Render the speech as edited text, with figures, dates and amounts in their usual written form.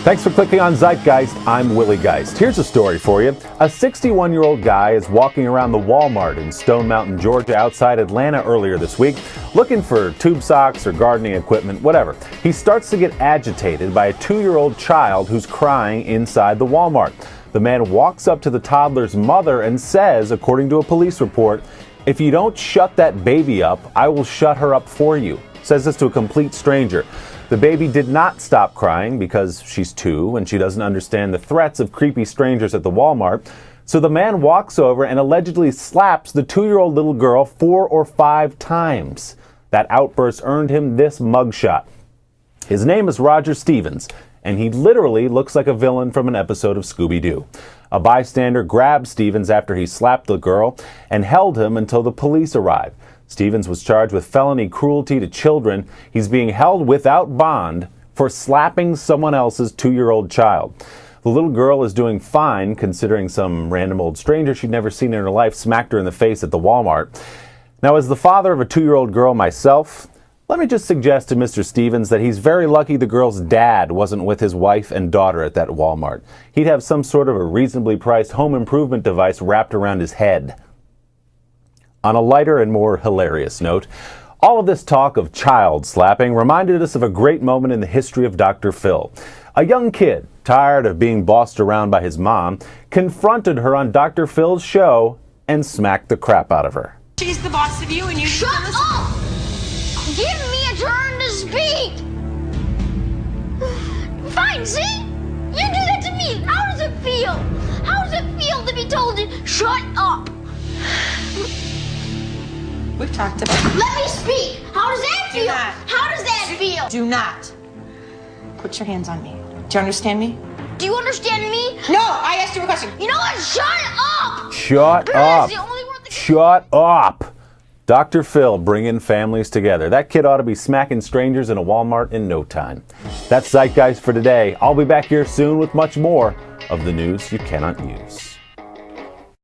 Thanks for clicking on Zeitgeist. I'm Willie Geist. Here's a story for you. A 61-year-old guy is walking around the Wall Mart in Stone Mountain, Georgia, outside Atlanta earlier this week, looking for tube socks or gardening equipment, whatever. He starts to get agitated by a 2-year-old child who's crying inside the Walmart. The man walks up to the toddler's mother and says, according to a police report, "If you don't shut that baby up, I will shut her up for you." Says this to a complete stranger. The baby did not stop crying because she's 2 and she doesn't understand the threats of creepy strangers at the Walmart. So the man walks over and allegedly slaps the 2-year-old little girl 4 or 5 times. That outburst earned him this mugshot. His name is Roger Stevens, and he literally looks like a villain from an episode of Scooby-Doo. A bystander grabbed Stevens after he slapped the girl and held him until the police arrived. Stevens was charged with felony cruelty to children. He's being held without bond for slapping someone else's 2-year-old child. The little girl is doing fine, considering some random old stranger she'd never seen in her life smacked her in the face at the Walmart. Now, as the father of a 2-year-old girl myself, let me just suggest to Mr. Stevens that he's very lucky the girl's dad wasn't with his wife and daughter at that Walmart. He'd have some sort of a reasonably priced home improvement device wrapped around his head. On a lighter and more hilarious note, all of this talk of child slapping reminded us of a great moment in the history of Dr. Phil. A young kid, tired of being bossed around by his mom, confronted her on Dr. Phil's show and smacked the crap out of her. She's the boss of you and you Shut up! Give me a turn to speak! Fine, see? You do that to me. How does it feel? How does it feel to be told to shut up? We've talked about it. Let me speak! How does that feel? not. How does that feel? Do not put your hands on me. Do you understand me? Do you understand me? No, I asked you a question. You know what? Shut up! Shut up! Shut up! Dr. Phil bringing families together. That kid ought to be smacking strangers in a Walmart in no time. That's Zeitgeist for today. I'll be back here soon with much more of the news you cannot use.